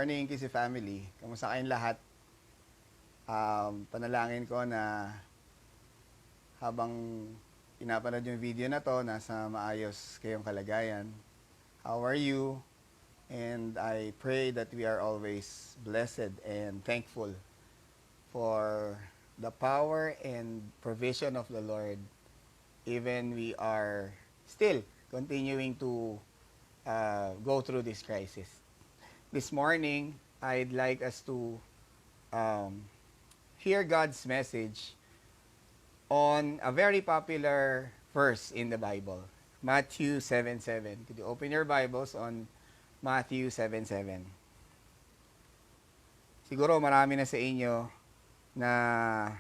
morning, Kisi family. Kamusta kayong lahat? Panalangin ko na habang pinapanood yung video na to, nasa maayos kayong kalagayan. How are you? And I pray that we are always blessed and thankful for the power and provision of the Lord. Even we are still continuing to go through this crisis. This morning, I'd like us to hear God's message on a very popular verse in the Bible, Matthew 7:7. Could you open your Bibles on Matthew 7:7? Siguro marami na sa inyo na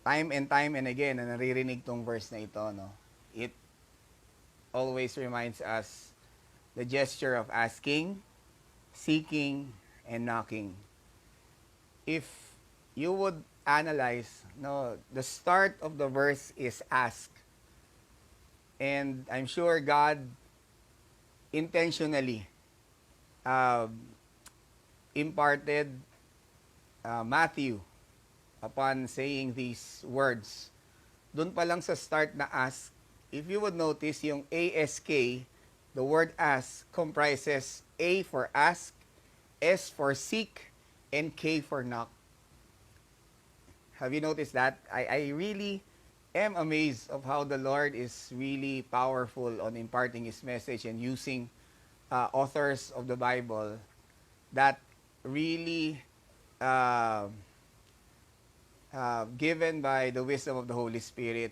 time and again na naririnig tong verse na ito, no? It always reminds us the gesture of asking, seeking, and knocking. If you would analyze, no, the start of the verse is ask. And I'm sure God intentionally imparted Matthew upon saying these words. Doon pa lang sa start na ask, if you would notice yung ASK, the word ask comprises A for ask, S for seek, and K for knock. Have you noticed that? I really am amazed of how the Lord is really powerful on imparting His message and using authors of the Bible that really given by the wisdom of the Holy Spirit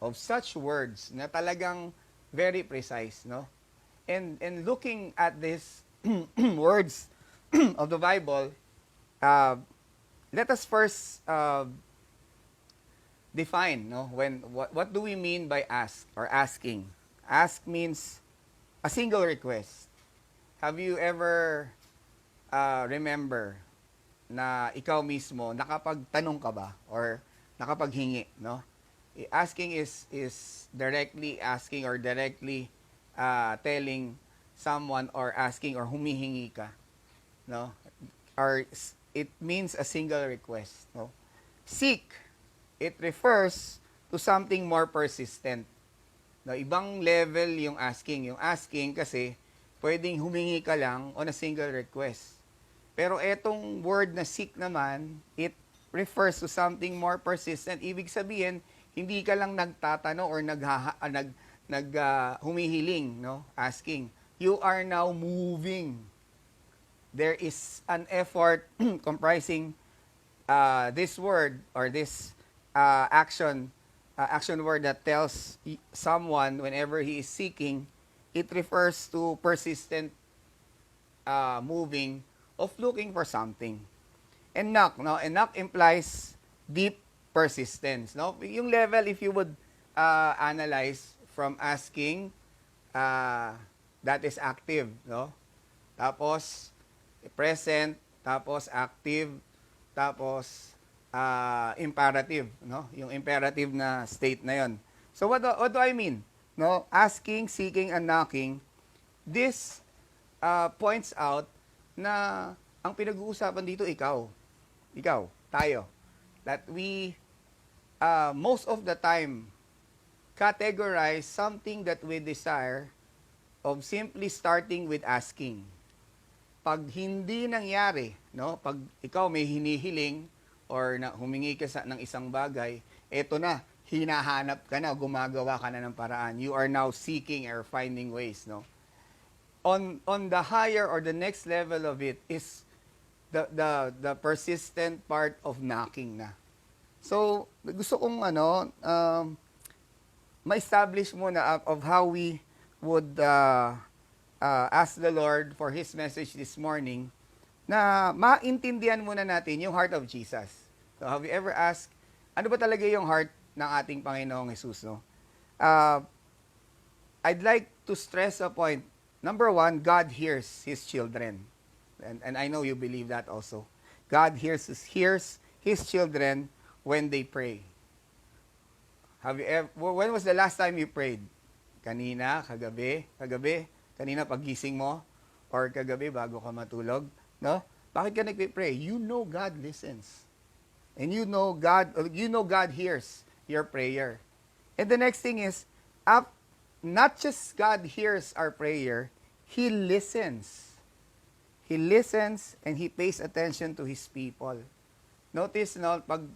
of such words na talagang very precise, no? And looking at these words of the Bible, let us first define, no? What do we mean by ask or asking? Ask means a single request. Have you ever remember na ikaw mismo nakapagtanong ka ba or nakapaghingi, no? Asking is directly asking or directly telling someone or asking or humihingi ka, no? Or it means a single request, no? Seek, it refers to something more persistent. No, ibang level yung asking. Yung asking kasi pwedeng humingi ka lang on a single request. Pero etong word na seek naman, it refers to something more persistent. Ibig sabihin, hindi ka lang nagtatanong or humihiling, no? Asking. You are now moving. There is an effort comprising this word or this action word that tells someone whenever he is seeking, it refers to persistent moving of looking for something. And knock, no? And knock implies deep persistence, no? Yung level, if you would analyze from asking, that is active, no? Tapos present, tapos active, tapos imperative, no? Yung imperative na state na yon. So what do I mean? No, asking, seeking, and knocking. This points out na ang pinag-uusapan dito ikaw, tayo. That we most of the time categorize something that we desire of simply starting with asking. Pag hindi nangyari, no? Pag ikaw may hinihiling or humingi ka ng isang bagay, eto na, hinahanap ka na, gumagawa ka na ng paraan. You are now seeking or finding ways, no? On the higher or the next level of it is the persistent part of knocking na. So, gusto kong ma-establish muna of how we would ask the Lord for His message this morning na maintindihan muna natin yung heart of Jesus. So, have you ever asked, ano ba talaga yung heart ng ating Panginoong Jesus, no? I'd like to stress a point. Number one, God hears His children. And I know you believe that also. God hears His children when they pray. Have you ever, when was the last time you prayed? Kanina, kagabi? Kanina pagising mo or kagabi bago ka matulog, no? Bakit ka nagpe-pray? You know God listens. And you know God hears your prayer. And the next thing is, not just God hears our prayer, He listens. He listens and He pays attention to His people. Notice, no, pag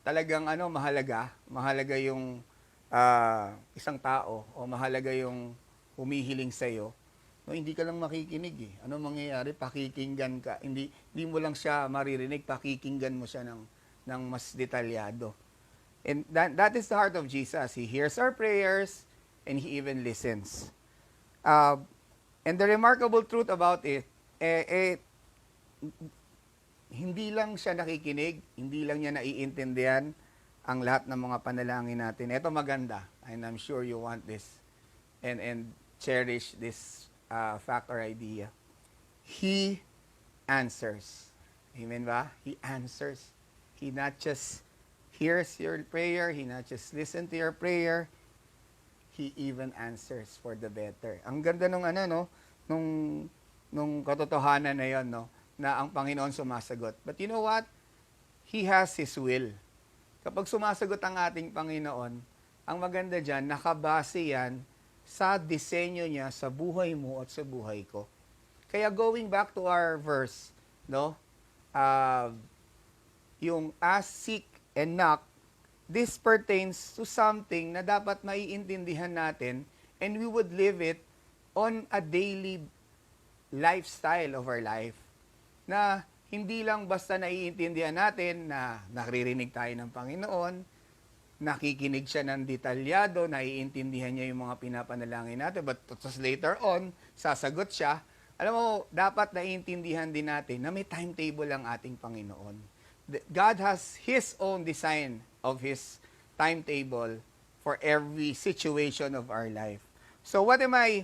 talagang mahalaga yung isang tao o mahalaga yung humihiling sa'yo, no, hindi ka lang makikinig eh. Ano mangyayari? Pakikinggan ka. Hindi mo lang siya maririnig, pakikinggan mo siya ng mas detalyado. And that is the heart of Jesus. He hears our prayers and He even listens. And the remarkable truth about it, hindi lang siya nakikinig, hindi lang niya naiintindihan ang lahat ng mga panalangin natin. Ito maganda, and I'm sure you want this and cherish this fact or idea. He answers. Amen ba? He answers. He not just hears your prayer, He not just listens to your prayer, He even answers for the better. Ang ganda nung nung katotohanan na 'yon, no, na ang Panginoon sumasagot. But you know what? He has His will. Kapag sumasagot ang ating Panginoon, ang maganda diyan, nakabase 'yan sa disenyo niya sa buhay mo at sa buhay ko. Kaya going back to our verse, no? Yung ask, seek, and knock, this pertains to something na dapat maiintindihan natin and we would live it on a daily lifestyle of our life. Na hindi lang basta naiintindihan natin na naririnig tayo ng Panginoon, nakikinig siya ng detalyado, naiintindihan niya yung mga pinapanalangin natin, but just later on, sasagot siya. Alam mo, dapat naiintindihan din natin na may timetable ang ating Panginoon. God has His own design of His timetable for every situation of our life. So what am I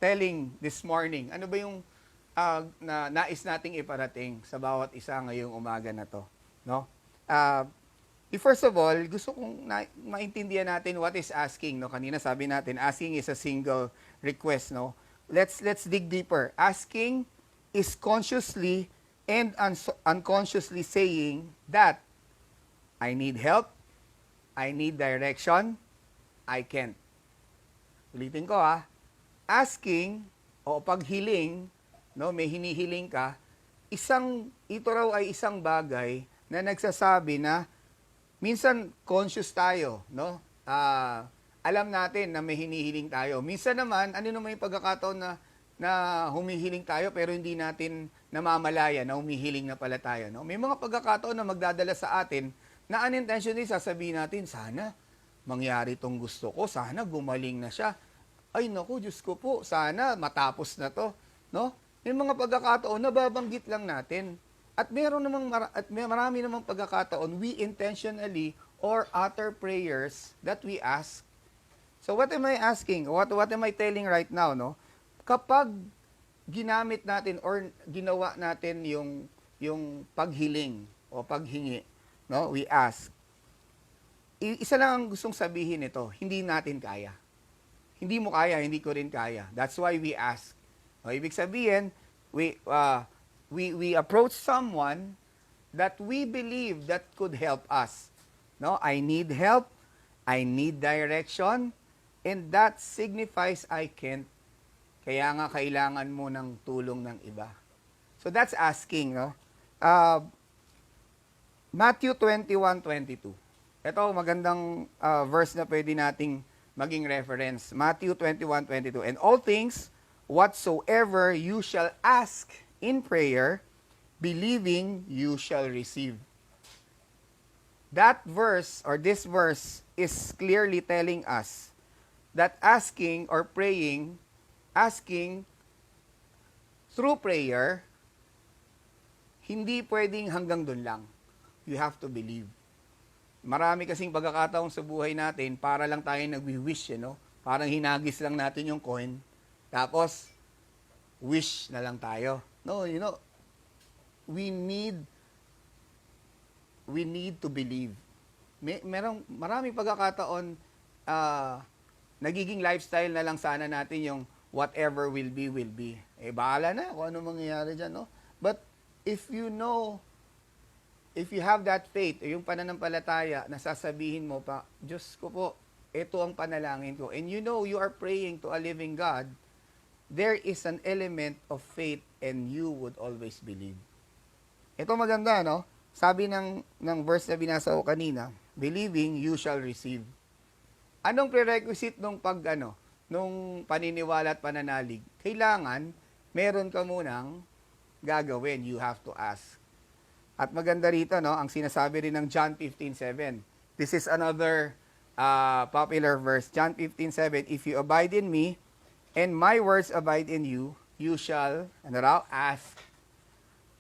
telling this morning? Ano ba yung nais nating iparating sa bawat isa ngayong umaga na to? No? First of all, gusto kong maintindihan natin what is asking. No? Kanina sabi natin, asking is a single request. No? Let's dig deeper. Asking is consciously and unconsciously saying that I need help, I need direction, I can't. Ulitin ko asking o paghiling, no, may hinihiling ka, ito raw ay isang bagay na nagsasabi na minsan conscious tayo, no? Alam natin na may hinihiling tayo. Minsan naman, ano naman yung pagkakataon na humihiling tayo pero hindi natin namamalaya na humihiling na pala tayo, no? May mga pagkakataon na magdadala sa atin na unintentionally sasabihin natin, sana mangyari tong gusto ko, sana gumaling na siya. Ay naku, Diyos ko po, sana matapos na to, no? May mga pagkakataon na babanggit lang natin. At marami namang pagkakataon we intentionally or utter prayers that we ask. So what am I asking? What am I telling right now, no? Kapag ginamit natin or ginawa natin yung paghiling o paghingi, no? We ask. Isa lang ang gustong sabihin nito, hindi natin kaya. Hindi mo kaya, hindi ko rin kaya. That's why we ask. O, ibig sabihin, we approach someone that we believe that could help us. No, I need help, I need direction, and that signifies I can't. Kaya nga kailangan mo ng tulong ng iba. So that's asking, no? Matthew 21:22. Ito magandang verse na pwede nating maging reference. Matthew 21:22. And all things whatsoever you shall ask in prayer, believing you shall receive. That verse or this verse is clearly telling us that asking or praying, asking through prayer, hindi pwedeng hanggang dun lang. You have to believe. Marami kasing pagkakataon sa buhay natin, para lang tayo nagwi-wish, you know? Parang hinagis lang natin yung coin, tapos wish na lang tayo. No, you know, we need to believe. Maraming pagkakataon, nagiging lifestyle na lang sana natin yung whatever will be, will be. Eh, bahala na kung ano mangyayari dyan, no? But if you know, if you have that faith, yung pananampalataya na sasabihin mo pa, Diyos ko po, ito ang panalangin ko. And you know you are praying to a living God, there is an element of faith and you would always believe. Ito maganda, no? Sabi ng verse na binasa ko kanina, believing you shall receive. Anong prerequisite nung nung paniniwala at pananalig? Kailangan, meron ka munang gagawin. You have to ask. At maganda rito, no? Ang sinasabi rin ng John 15:7. This is another popular verse. John 15:7, if you abide in me, and my words abide in you, you shall, ask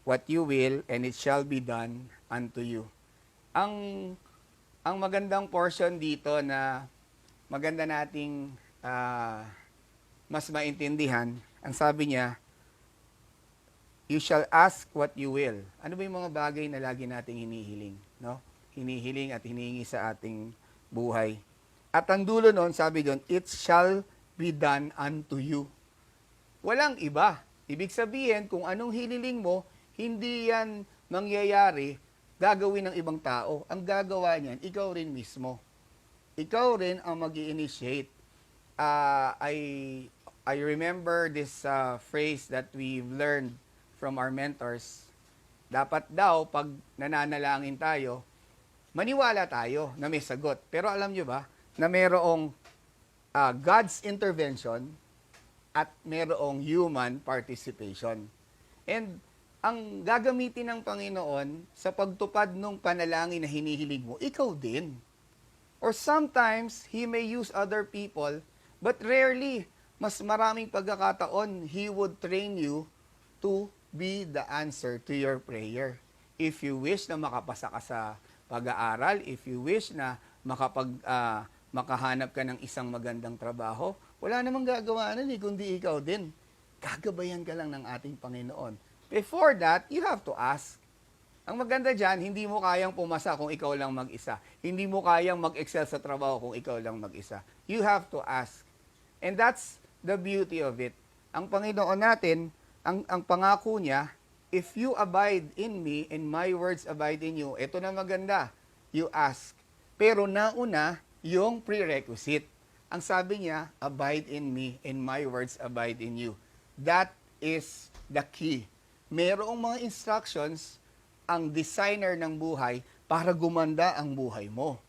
what you will, and it shall be done unto you. Ang magandang portion dito na maganda nating mas maintindihan, ang sabi niya, you shall ask what you will. Ano ba yung mga bagay na lagi nating hinihiling? No? Hinihiling at hinihingi sa ating buhay. At ang dulo nun, sabi doon, it shall be done unto you. Walang iba. Ibig sabihin, kung anong hiniling mo, hindi yan mangyayari, gagawin ng ibang tao. Ang gagawa niyan, ikaw rin mismo. Ikaw rin ang mag-i-initiate. I remember this phrase that we've learned from our mentors. Dapat daw, pag nananalangin tayo, maniwala tayo na may sagot. Pero alam nyo ba, na mayroong God's intervention at mayroong human participation. And ang gagamitin ng Panginoon sa pagtupad ng panalangin na hinihiling mo, ikaw din. Or sometimes, He may use other people, but rarely, mas maraming pagkakataon, He would train you to be the answer to your prayer. If you wish na makapasa ka sa pag-aaral, if you wish na makahanap ka ng isang magandang trabaho, wala namang gagawa nun kundi ikaw din. Gagabayan ka lang ng ating Panginoon. Before that, you have to ask. Ang maganda dyan, hindi mo kayang pumasa kung ikaw lang mag-isa. Hindi mo kayang mag-excel sa trabaho kung ikaw lang mag-isa. You have to ask. And that's the beauty of it. Ang Panginoon natin, ang pangako niya, if you abide in me and my words abide in you, ito na maganda, you ask. Pero nauna, yung prerequisite. Ang sabi niya, abide in me and my words abide in you. That is the key. Merong mga instructions ang designer ng buhay para gumanda ang buhay mo.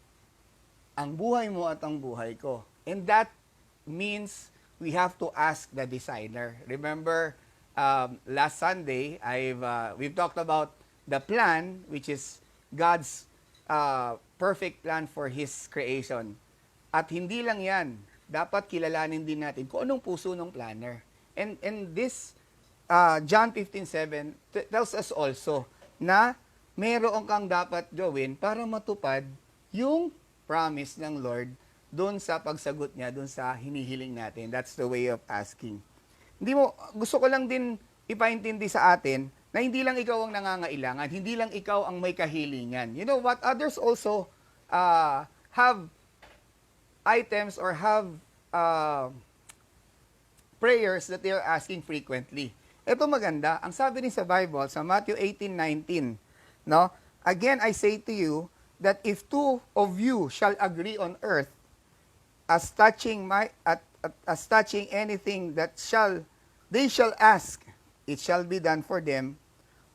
Ang buhay mo at ang buhay ko. And that means we have to ask the designer. Remember, last Sunday, we've talked about the plan, which is God's perfect plan for His creation. At hindi lang yan, dapat kilalanin din natin kung anong puso ng planner. And this John 15:7 tells us also na meron kang dapat gawin para matupad yung promise ng Lord doon sa pagsagot niya, doon sa hinihiling natin. That's the way of asking. Gusto ko lang din ipaintindi sa atin na hindi lang ikaw ang nangangailangan, hindi lang ikaw ang may kahilingan. You know what? Others also have items or have prayers that they are asking frequently. Ito maganda. Ang sabi rin sa Bible, sa Matthew 18:19, no? Again, I say to you that if two of you shall agree on earth as touching anything that they shall ask, it shall be done for them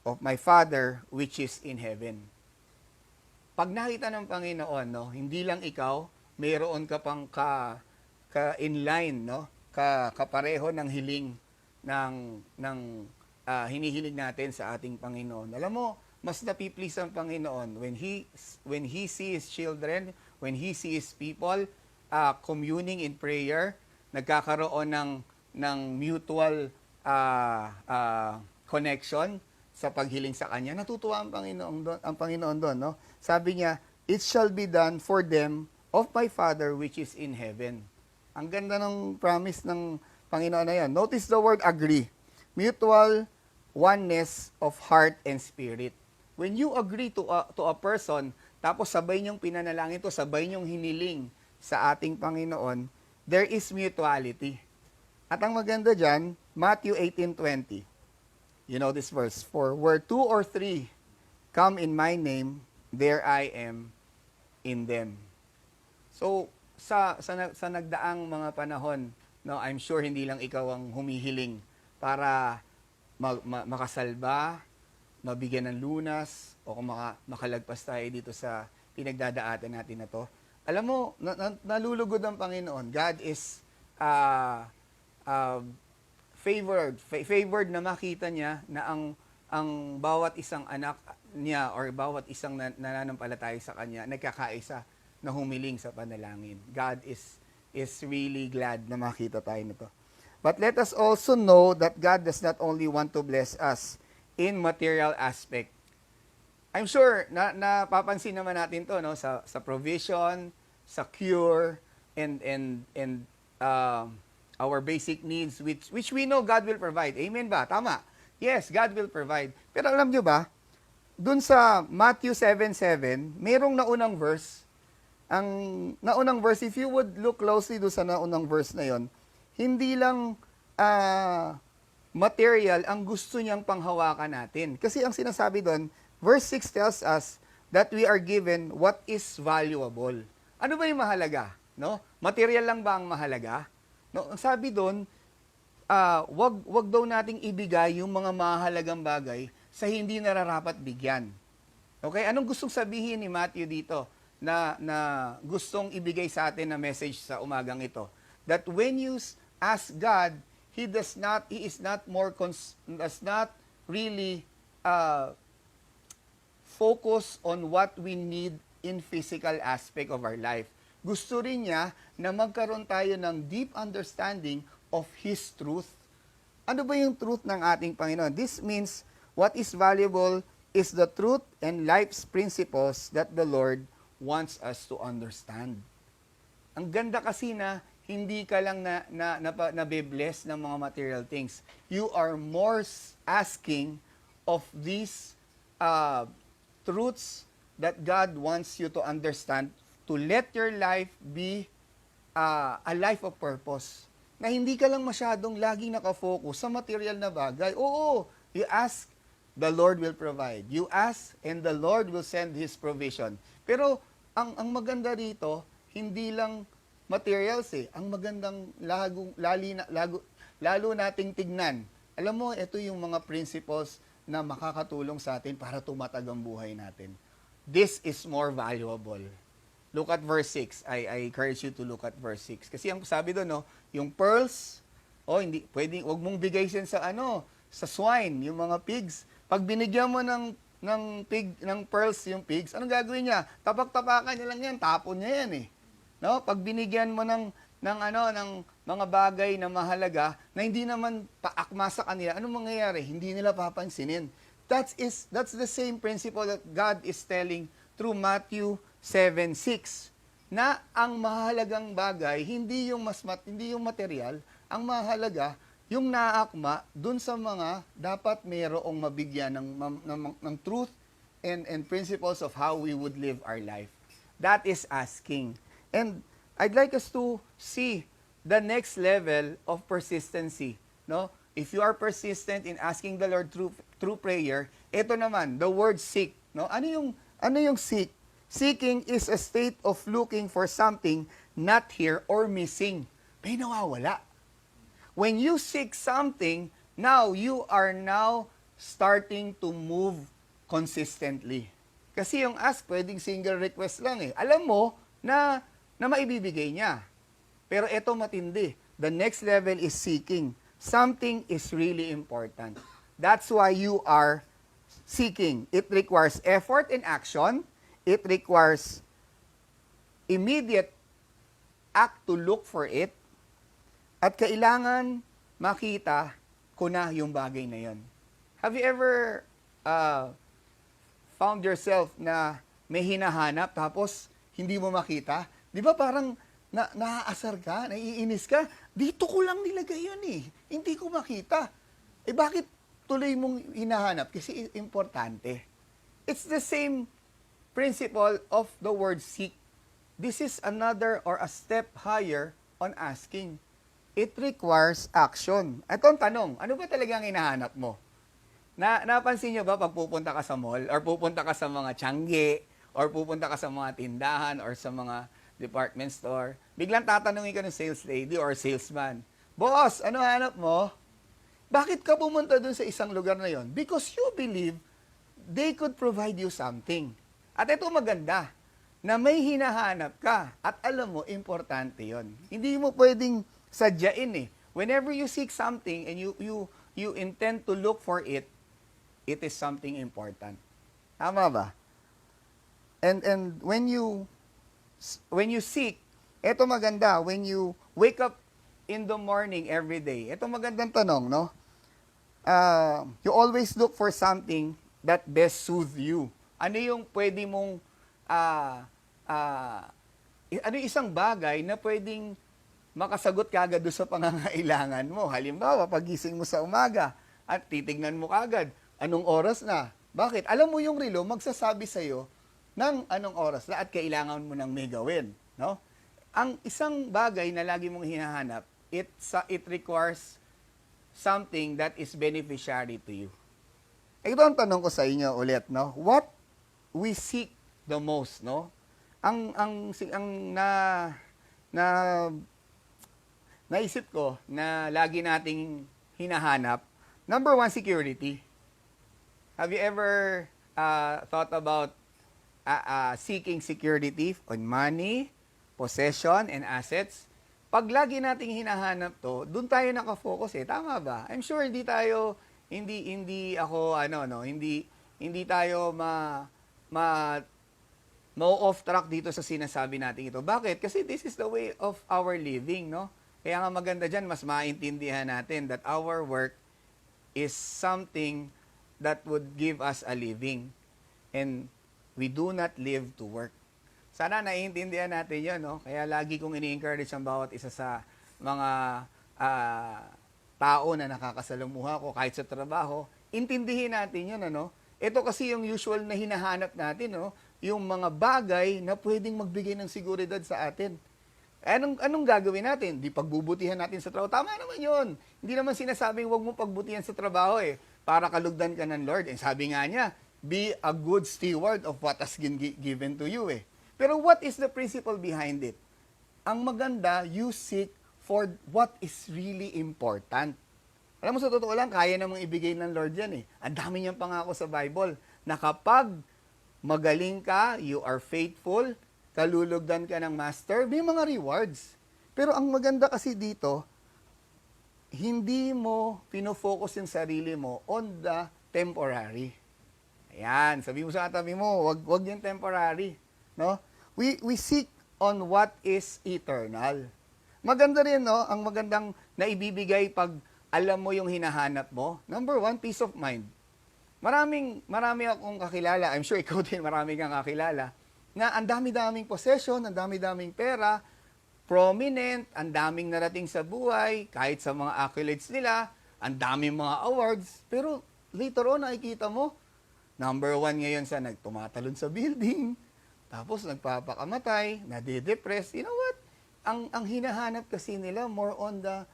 of my Father which is in heaven. Pag nakita ng Panginoon, no, hindi lang ikaw, mayroon ka pang ka-inline, no? Kapareho ng hiling ng hinihiling natin sa ating Panginoon. Alam mo, mas napiplease ang Panginoon when He sees children, when He sees people communing in prayer, nagkakaroon ng mutual connection sa paghiling sa Kanya. Natutuwa ang Panginoon doon, no? Sabi niya, it shall be done for them of my Father which is in heaven. Ang ganda ng promise ng Panginoon na yan. Notice the word agree. Mutual oneness of heart and spirit. When you agree to a person, tapos sabay niyong pinanalangin to, sabay niyong hiniling sa ating Panginoon, there is mutuality. At ang maganda dyan, Matthew 18:20. You know this verse, "For where two or three come in my name, there I am in them." So, sa nagdaang mga panahon, no, I'm sure hindi lang ikaw ang humihiling para makasalba, mabigyan ng lunas, o kung makalagpas tayo dito sa pinagdadaanan natin na to. Alam mo, nalulugod ang Panginoon. God is favored na makita niya na ang bawat isang anak niya or bawat isang nananampalataya sa kanya nagkakaisa na humiling sa panalangin. God is really glad na makita tayo nito. But let us also know that God does not only want to bless us in material aspect. I'm sure napapansin naman natin to, no, sa provision, sa cure, and our basic needs which we know God will provide. Amen ba? Tama. Yes, God will provide. Pero alam nyo ba, dun sa Matthew 7:7, merong naunang verse. Ang naunang verse, if you would look closely dun sa naunang verse na yon, hindi lang material ang gusto niyang panghawakan natin. Kasi ang sinasabi doon, verse 6 tells us that we are given what is valuable. Ano ba yung mahalaga? No? Material lang ba ang mahalaga? No, ang sabi doon, wag daw nating ibigay yung mga mahalagang bagay sa hindi nararapat bigyan. Okay? Anong gustong sabihin ni Matthew dito na gustong ibigay sa atin na message sa umagang ito? That when you ask God, He is not really focus on what we need in physical aspect of our life. Gusto rin niya na magkaroon tayo ng deep understanding of His truth. Ano ba yung truth ng ating Panginoon? This means what is valuable is the truth and life's principles that the Lord wants us to understand. Ang ganda kasi na hindi ka lang nabe-bless ng mga material things. You are more asking of these truths that God wants you to understand to let your life be a life of purpose. Na hindi ka lang masyadong laging nakafocus sa material na bagay. Oo, you ask, the Lord will provide. You ask, and the Lord will send His provision. Pero ang maganda rito, hindi lang materials Ang magandang lalo nating tignan. Alam mo, ito yung mga principles na makakatulong sa atin para tumatag ang buhay natin. This is more valuable. Look at verse 6. I encourage you to look at verse 6. Kasi ang sabi doon, no, yung pearls, hindi pwedeng, wag mong bigay sa sa swine, yung mga pigs. Pag binigyan mo ng pearls yung pigs, anong gagawin niya? Tapak-tapakan niya lang yan, tapon niya yan No? Pag binigyan mo ng mga bagay na mahalaga na hindi naman paakma sa kanila, anong mangyayari? Hindi nila papansinin. That's the same principle that God is telling through Matthew 7:6 na ang mahalagang bagay hindi yung material, ang mahalaga yung naakma dun sa mga dapat mayroong mabigyan ng truth and principles of how we would live our life. That is asking. And I'd like us to see the next level of persistency, no? If you are persistent in asking the Lord through prayer, ito naman, the word seek, no? Ano yung seek? Seeking is a state of looking for something not here or missing. May nawawala. When you seek something, now you are starting to move consistently. Kasi yung ask, pwedeng single request lang Alam mo na maibibigay niya. Pero ito matindi. The next level is seeking. Something is really important. That's why you are seeking. It requires effort and action. It requires immediate act to look for it. At kailangan makita ko na yung bagay na yon. Have you ever found yourself na may hinahanap tapos hindi mo makita? Di ba parang naaasar ka, naiinis ka? Dito ko lang nilagay yun Hindi ko makita. Bakit tuloy mong hinahanap? Kasi importante. It's the same principle of the word seek. This is another or a step higher on asking. It requires action. Ito ang tanong, ano ba talagang hinahanap mo? Napansin nyo ba pag pupunta ka sa mall or pupunta ka sa mga tiangge or pupunta ka sa mga tindahan or sa mga department store, biglang tatanungin ka ng sales lady or salesman, "Boss, ano hanap mo?" Bakit ka pumunta dun sa isang lugar na yon? Because you believe they could provide you something. At ito maganda, na may hinahanap ka at alam mo, importante yon. Hindi mo pwedeng sadyain eh. Whenever you seek something and you intend to look for it, it is something important. Tama ba? And when you seek, eto maganda, when you wake up in the morning every day, eto magandang tanong, no? You always look for something that best soothes you. Ano yung pwede mong, ano yung isang bagay na pwedeng makasagot kagad doon sa pangangailangan mo. Halimbawa, pagising mo sa umaga at titignan mo kagad, anong oras na? Bakit? Alam mo yung relo, magsasabi sa'yo ng anong oras na at kailangan mo nang may gawin. No? Ang isang bagay na lagi mong hinahanap, it requires something that is beneficiary to you. Ito ang tanong ko sa inyo ulit, no? What we seek the most, no? Ang naisip ko na lagi nating hinahanap, number one, security. Have you ever thought about seeking security on money, possession, and assets? Pag lagi nating hinahanap to, doon tayo nakafocus eh. Tama ba? I'm sure hindi tayo ma-off track dito sa sinasabi natin ito. Bakit? Kasi this is the way of our living, no? Kaya nga maganda dyan, mas maintindihan natin that our work is something that would give us a living. And we do not live to work. Sana naiintindihan natin yun, no? Kaya lagi kong ini-encourage ang bawat isa sa mga tao na nakakasalamuha ko kahit sa trabaho, intindihin natin yun, ano? Ito kasi yung usual na hinahanap natin, no? Yung mga bagay na pwedeng magbigay ng seguridad sa atin. Anong gagawin natin? Di pagbubutihan natin sa trabaho. Tama naman yun. Hindi naman sinasabing huwag mo pagbutihan sa trabaho eh, para kalugdan ka ng Lord. Eh, sabi nga niya, be a good steward of what has been given to you eh. Pero what is the principle behind it? Ang maganda, you seek for what is really important. Alam mo, sa totoo lang, kaya namang ibigay ng Lord yan eh. Ang dami niyang pangako sa Bible na kapag magaling ka, you are faithful, kalulugdan ka ng master, may mga rewards. Pero ang maganda kasi dito, hindi mo pinofocus yung sarili mo on the temporary. Ayan, sabi mo sa katabi mo, wag yung temporary. No? We seek on what is eternal. Maganda rin, no? Ang magandang naibibigay pag alam mo yung hinahanap mo. Number one, peace of mind. Marami akong kakilala, I'm sure ikaw din marami kang kakilala, na ang dami-daming possession, ang dami-daming pera, prominent, ang daming narating sa buhay, kahit sa mga accolades nila, ang daming mga awards, pero later on, nakikita mo, number one ngayon sa nagtumatalon sa building, tapos nagpapakamatay, nade-depress. You know what? Ang hinahanap kasi nila more on the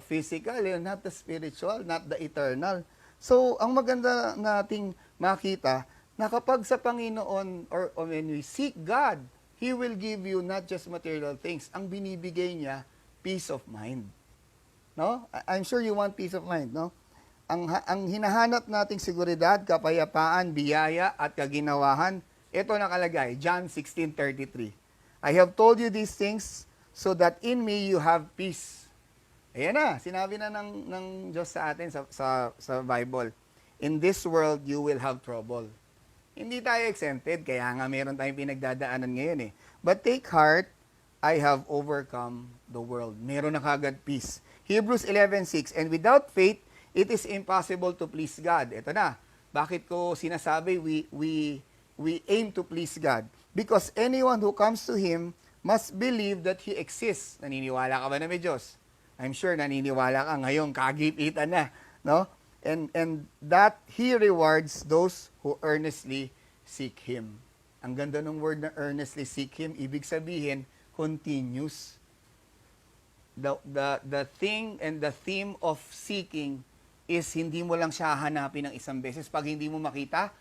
physical, not the spiritual, not the eternal. So, ang maganda nating makita na kapag sa Panginoon or when we seek God, He will give you not just material things. Ang binibigay niya, peace of mind. No? I'm sure you want peace of mind, no? Ang hinahanap nating seguridad, kapayapaan, biyaya at kaginawahan, ito nakalagay, John 16:33. I have told you these things so that in me you have peace. Ayan na, sinabi na ng Diyos sa atin sa Bible. In this world, you will have trouble. Hindi tayo exempted, kaya nga meron tayong pinagdadaanan ngayon eh. But take heart, I have overcome the world. Meron na kagad peace. Hebrews 11:6, and without faith, it is impossible to please God. Ito na, bakit ko sinasabi we aim to please God? Because anyone who comes to Him must believe that He exists. Naniniwala ka ba na may Diyos? I'm sure naniniwala ka ngayon, kagipitan na, no? And that He rewards those who earnestly seek Him. Ang ganda ng word na earnestly seek Him, ibig sabihin, continuous. the thing and the theme of seeking is hindi mo lang siya hanapin ng isang beses. Pag hindi mo makita,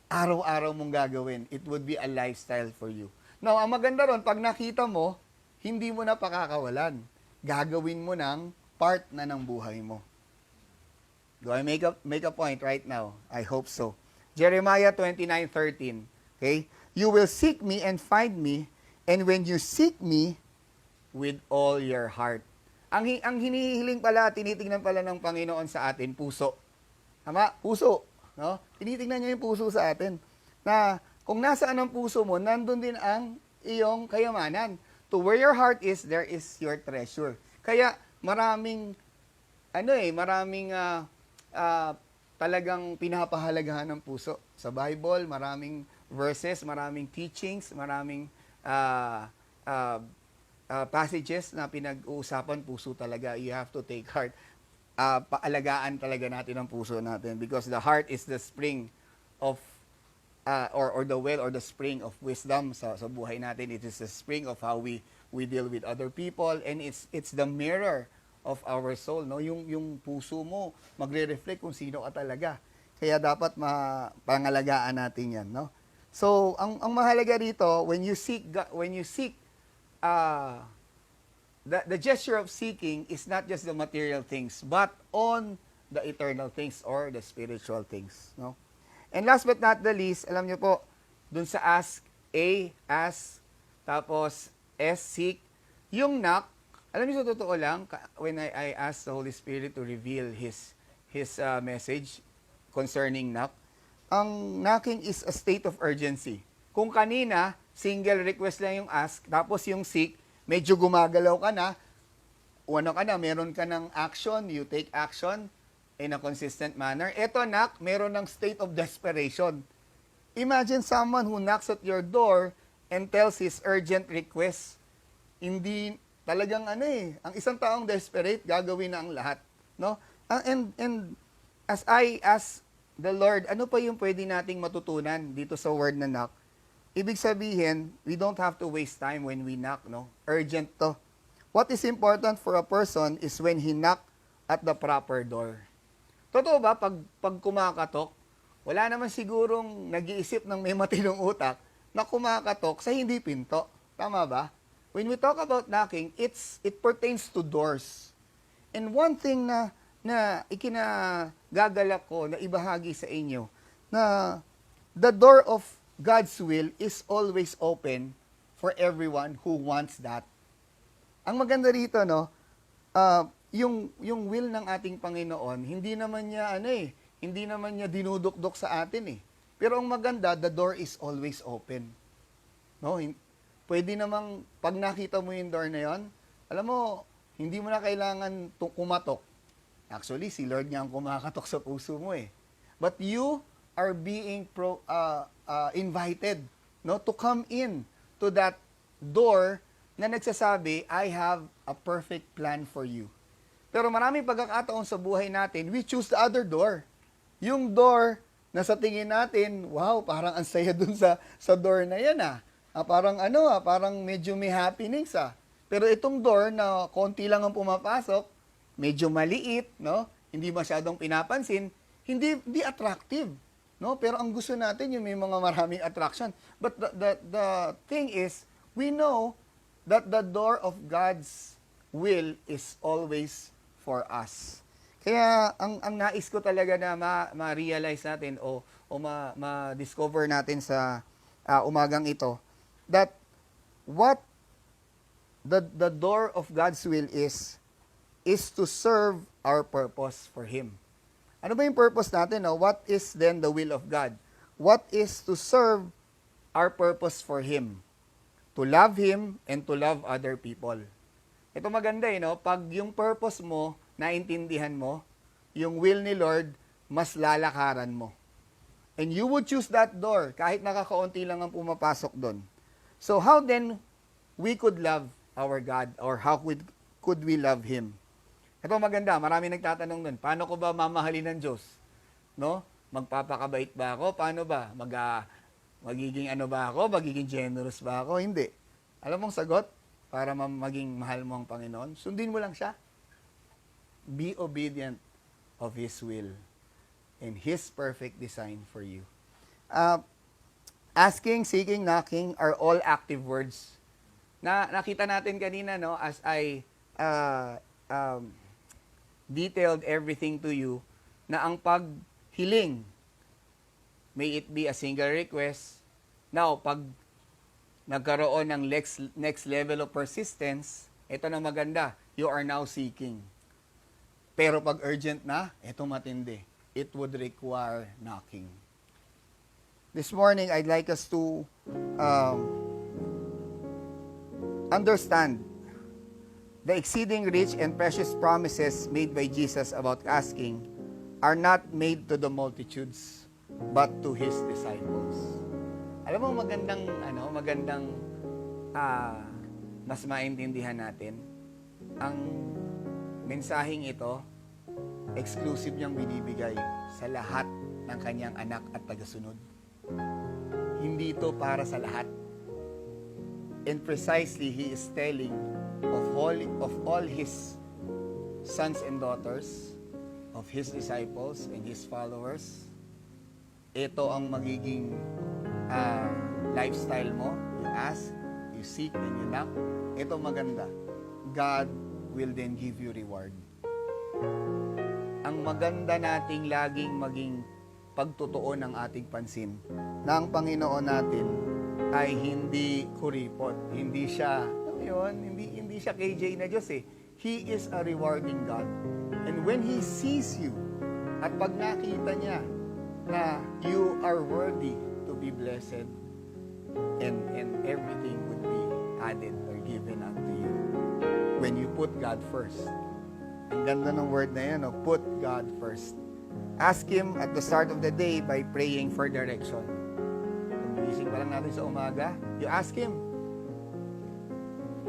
araw-araw mong gagawin. It would be a lifestyle for you. Now, ang maganda ron, pag nakita mo, hindi mo na pakakawalan. Gagawin mo ng part na ng buhay mo. Do I make a point right now? I hope so. Jeremiah 29:13. Okay? You will seek me and find me, and when you seek me with all your heart. Ang hinihiling pala, tinitingnan pala ng Panginoon sa atin, puso. Tama? Puso. No? Tinitingnan niya yung puso sa atin. Na kung nasaan ang puso mo, nandun din ang iyong kayamanan. To where your heart is, there is your treasure. Kaya maraming talagang pinapahalagahan ng puso. Sa Bible, maraming verses, maraming teachings, maraming passages na pinag-uusapan, puso talaga. You have to take heart. Paalagaan talaga natin ang puso natin because the heart is the spring of or the well or the spring of wisdom sa buhay natin. It is the spring of how we deal with other people, and it's the mirror of our soul, no? Yung puso mo magre-reflect kung sino ka talaga. Kaya dapat pangalagaan natin 'yan, no? So, ang mahalaga dito, when you seek the gesture of seeking is not just the material things, but on the eternal things or the spiritual things, no? And last but not the least, alam niyo po, dun sa ask, ask, tapos S, seek, yung knock, alam niyo sa totoo lang, when I asked the Holy Spirit to reveal His message concerning knock, ang knocking is a state of urgency. Kung kanina, single request lang yung ask, tapos yung seek, medyo gumagalaw ka na, meron ka ng action, you take action in a consistent manner. Ito, knock, meron ng state of desperation. Imagine someone who knocks at your door and tells his urgent request. Hindi, talagang ang isang taong desperate, gagawin na ang lahat. No? And as I ask the Lord, ano pa yung pwede nating matutunan dito sa word na knock? Ibig sabihin, we don't have to waste time when we knock, no? Urgent to. What is important for a person is when he knock at the proper door. Totoo ba, pag kumakatok, wala naman sigurong nag-iisip ng may matinong utak na kumakatok sa hindi pinto. Tama ba? When we talk about knocking, it pertains to doors. And one thing na ikinagagalak ko na ibahagi sa inyo, na the door of God's will is always open for everyone who wants that. Ang maganda rito, no, yung will ng ating Panginoon, hindi naman niya dinudukdok sa atin eh. Pero ang maganda, the door is always open. No, pwede namang pag nakita mo yung door na yon, alam mo, hindi mo na kailangan kumatok. Actually, si Lord nga ang kumakatok sa puso mo eh. But you are being invited, no, to come in to that door na nagsasabi, I have a perfect plan for you. Pero maraming pagkakataon sa buhay natin, we choose the other door. Yung door na sa tingin natin, wow, parang ang saya dun sa door na yan parang medyo may happenings Pero itong door na konti lang ang pumapasok, medyo maliit, no? Hindi masyadong pinapansin, hindi attractive, no? Pero ang gusto natin yung may mga maraming attraction. But the thing is, we know that the door of God's will is always for us. Kaya ang nais ko talaga na ma-realize natin o ma-discover natin sa umagang ito, that what the door of God's will is to serve our purpose for Him. Ano ba yung purpose natin? No? What is then the will of God? What is to serve our purpose for Him? To love Him and to love other people. Ito maganda no? Pag yung purpose mo, naintindihan mo, yung will ni Lord, mas lalakaran mo. And you would choose that door, kahit nakakaunti lang ang pumapasok doon. So how then we could love our God, or how could we love Him? Ito maganda, marami nagtatanong doon, paano ko ba mamahalin ng Diyos? No? Magpapakabait ba ako? Paano ba? Magiging ano ba ako? Magiging generous ba ako? Hindi. Alam mong sagot? para maging mahal mo ang Panginoon? Sundin mo lang siya. Be obedient of His will and His perfect design for you. Asking, seeking, knocking are all active words. Nakita natin kanina, no, as I detailed everything to you, na ang paghiling, may it be a single request. Now, pag nagkaroon ng next level of persistence, ito na maganda, you are now seeking. Pero pag urgent na, ito matindi. It would require knocking. This morning, I'd like us to understand the exceeding rich and precious promises made by Jesus about asking are not made to the multitudes, but to His disciples. Alam mo, magandang mas maintindihan natin, ang mensaheng ito, exclusive niyang binibigay sa lahat ng kanyang anak at tagasunod. Hindi ito para sa lahat. And precisely, He is telling of all His sons and daughters, of His disciples and His followers, ito ang magiging lifestyle mo. You ask, you seek, and you knock. Ito maganda. God will then give you reward. Ang maganda nating laging maging pagtutuon ng ating pansin na ang Panginoon natin ay hindi kuripot. Hindi siya, hindi siya KJ na Diyos eh. He is a rewarding God. And when He sees you, at pag nakita niya na you are worthy to be blessed, and everything would be added or given unto you when you put God first. Ang ganda ng word na yan, put God first. Ask Him at the start of the day by praying for direction. Kung gising pa lang natin sa umaga, you ask Him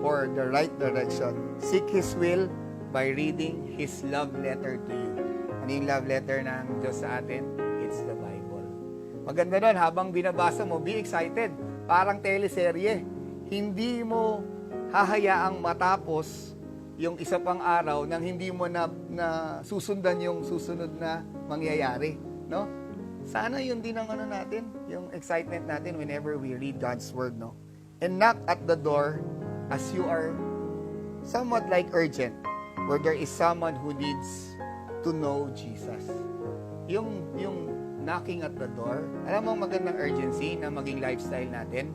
for the right direction. Seek His will by reading His love letter to you. Ano yung love letter ng Diyos sa atin? It's the Bible. Maganda doon, habang binabasa mo, be excited. Parang teleserye. Hindi mo hahayaang matapos yung isa pang araw nang hindi mo na susundan yung susunod na mangyayari, no? Sana yun din ang natin, yung excitement natin whenever we read God's word, no? And knock at the door as you are somewhat like urgent, where there is someone who needs to know Jesus. Yung knocking at the door, alam mo magandang urgency na maging lifestyle natin,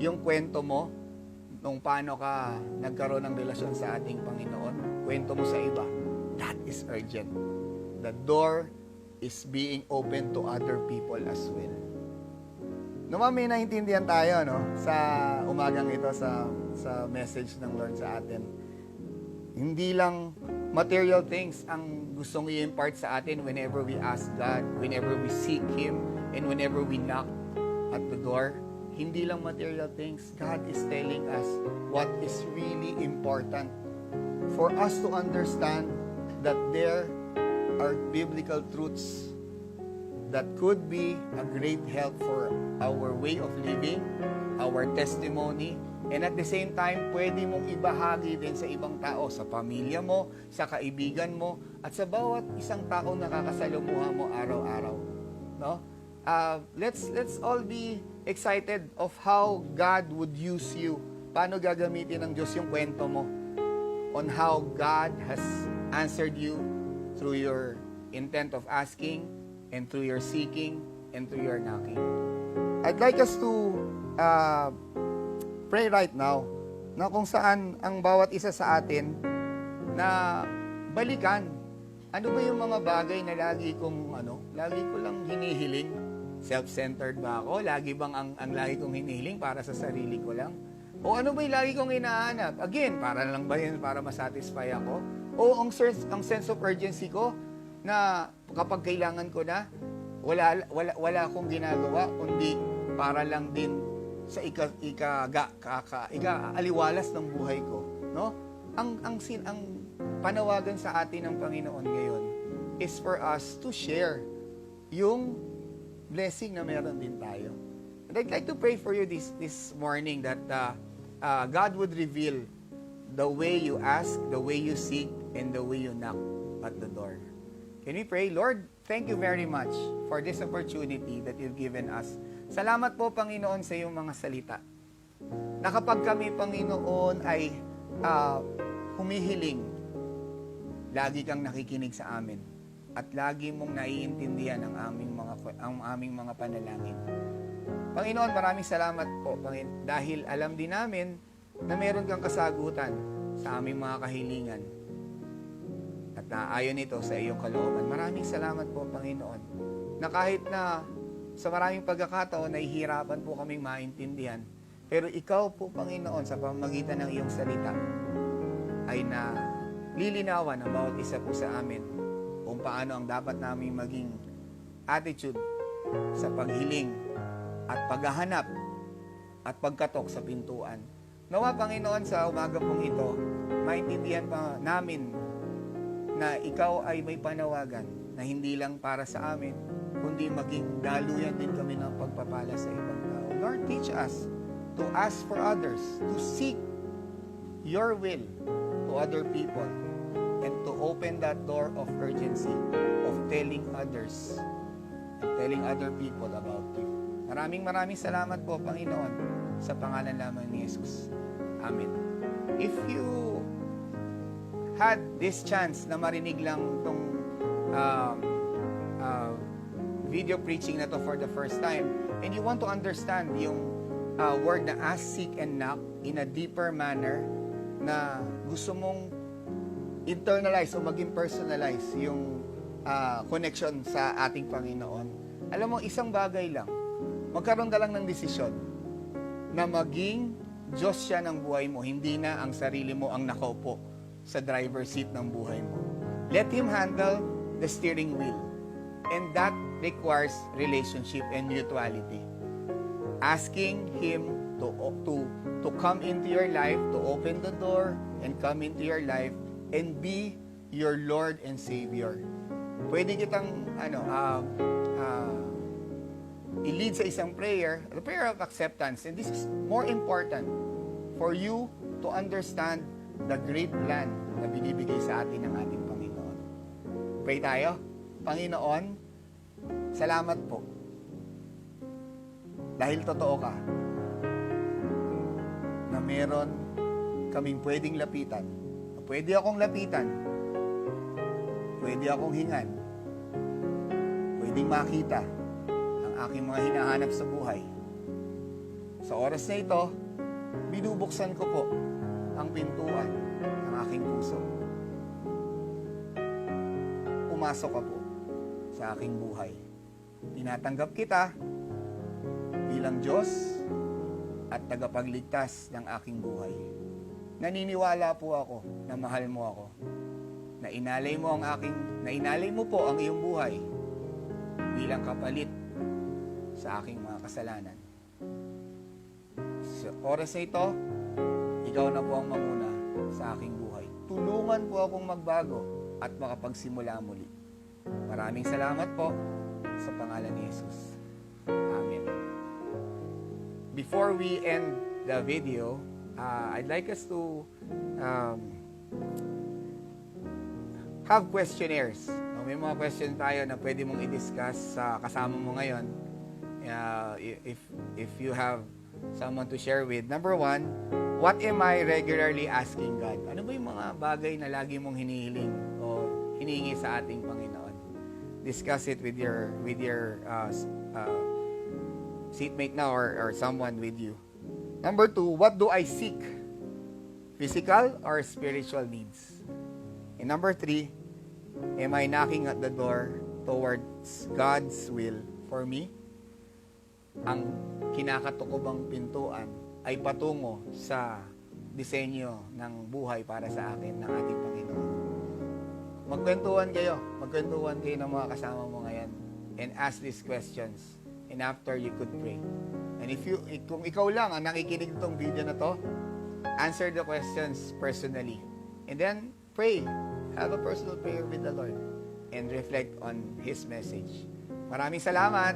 yung kwento mo, nung paano ka nagkaroon ng relasyon sa ating Panginoon, kwento mo sa iba, that is urgent. The door is being open to other people as well. Naman may naintindihan tayo, no? Sa umagang ito, sa message ng Lord sa atin. Hindi lang material things ang gustong i-impart sa atin whenever we ask God, whenever we seek Him, and whenever we knock at the door. Hindi lang material things. God is telling us what is really important for us to understand that there are biblical truths that could be a great help for our way of living, our testimony, and at the same time, pwede mong ibahagi din sa ibang tao, sa pamilya mo, sa kaibigan mo, at sa bawat isang tao na nakakasalumuha mo araw-araw. No? Let's all be excited of how God would use you. Paano gagamitin ng Diyos yung kwento mo on how God has answered you through your intent of asking and through your seeking and through your knocking. I'd like us to pray right now na kung saan ang bawat isa sa atin na balikan. Ano ba yung mga bagay na lagi ko lang hinihiling? Self-centered ba ako? Lagi bang ang lagi kong hinihiling para sa sarili ko lang? O ano ba yung lagi kong hinahanap? Again, para lang ba yun para masatisfy ako? O ang sense of urgency ko na kapag kailangan ko na, wala akong ginagawa, kundi para lang din sa aliwalas ng buhay ko, no? Ang panawagan sa atin ng Panginoon ngayon is for us to share yung blessing na meron din tayo. And I'd like to pray for you this morning that God would reveal the way you ask, the way you seek, and the way you knock at the door. Can we pray? Lord, thank you very much for this opportunity that you've given us. Salamat po, Panginoon, sa iyong mga salita. Na kapag kami, Panginoon, ay humihiling, lagi kang nakikinig sa amin at lagi mong naiintindihan ang aming mga panalangin. Panginoon, maraming salamat po, dahil alam din namin na meron kang kasagutan sa aming mga kahilingan. At naayon ito sa iyong kalooban. Maraming salamat po, Panginoon, na kahit na sa maraming pagkakataon, nahihirapan po kaming maintindihan, pero ikaw po, Panginoon, sa pamamagitan ng iyong salita, ay lilinawan ang bawat isa po sa amin kung paano ang dapat namin maging attitude sa paghiling at paghahanap at pagkatok sa pintuan. Nawa, Panginoon, sa umaga pong ito, maintindihan pa namin na ikaw ay may panawagan na hindi lang para sa amin, kundi maging daluyan din kami ng pagpapala sa ibang tao. Lord, teach us to ask for others, to seek your will to other people, and to open that door of urgency of telling others and telling other people about you. Maraming salamat po, Panginoon, sa pangalan lamang ni Jesus. Amen. If you had this chance na marinig lang itong video preaching na to for the first time, and you want to understand yung word na ask, seek, and knock in a deeper manner, na gusto mong internalize o maging personalize yung connection sa ating Panginoon, alam mo, isang bagay lang, magkaroon ka lang ng desisyon na maging Diyos siya ng buhay mo, hindi na ang sarili mo ang nakaupo sa driver's seat ng buhay mo. Let Him handle the steering wheel. And that requires relationship and mutuality. Asking Him to come into your life, to open the door and come into your life and be your Lord and Savior. Pwede kitang i-lead sa isang prayer, the prayer of acceptance. And this is more important for you to understand the great plan na binibigay sa atin ng ating Panginoon. Pray tayo. Panginoon, salamat po. Dahil totoo ka na meron kaming pwedeng lapitan. Pwede akong lapitan. Pwede akong hingan. Pwedeng makita ang aking mga hinahanap sa buhay. Sa oras na ito, binubuksan ko po ang pintuan ng aking puso. Pumasok ka po sa aking buhay. Tinatanggap kita bilang Diyos at tagapagligtas ng aking buhay. Naniniwala po ako na mahal mo ako. Na inalay mo po ang iyong buhay bilang kapalit sa aking mga kasalanan. Sa oras na ito, ikaw na po ang manguna sa aking buhay. Tulungan po akong magbago at makapagsimula muli. Maraming salamat po sa pangalan ni Jesus. Amen. Before we end the video, I'd like us to have questionnaires. May mga question tayo na pwede mong i-discuss sa kasama mo ngayon. If you have someone to share with. Number 1, what am I regularly asking God? Ano ba yung mga bagay na lagi mong hinihiling o hinihingi sa ating Panginoon? Discuss it with your seatmate now or someone with you. Number 2, what do I seek? Physical or spiritual needs? And number 3, am I knocking at the door towards God's will for me? Ang kinakatukubang pintuan ay patungo sa disenyo ng buhay para sa akin ng ating Panginoon. Magkwentuhan kayo ng mga kasama mo ngayon and ask these questions, and after you could pray. And kung ikaw lang ang nakikinig nitong video na to, answer the questions personally. And then pray. Have a personal prayer with the Lord and reflect on His message. Maraming salamat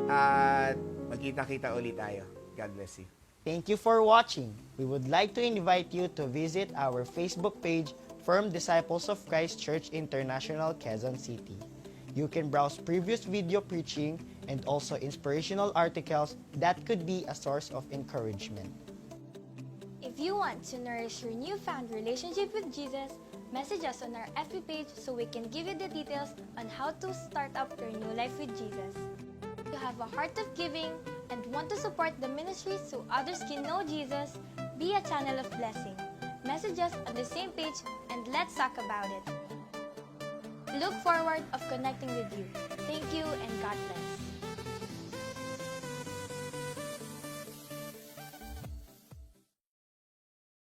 at magkita-kita ulit tayo. God bless you. Thank you for watching. We would like to invite you to visit our Facebook page, Firm Disciples of Christ Church International, Quezon City. You can browse previous video preaching and also inspirational articles that could be a source of encouragement. If you want to nourish your newfound relationship with Jesus, message us on our FB page so we can give you the details on how to start up your new life with Jesus. If you have a heart of giving and want to support the ministry so others can know Jesus, be a channel of blessing. Message us on the same page and let's talk about it. Look forward of connecting with you. Thank you and God bless.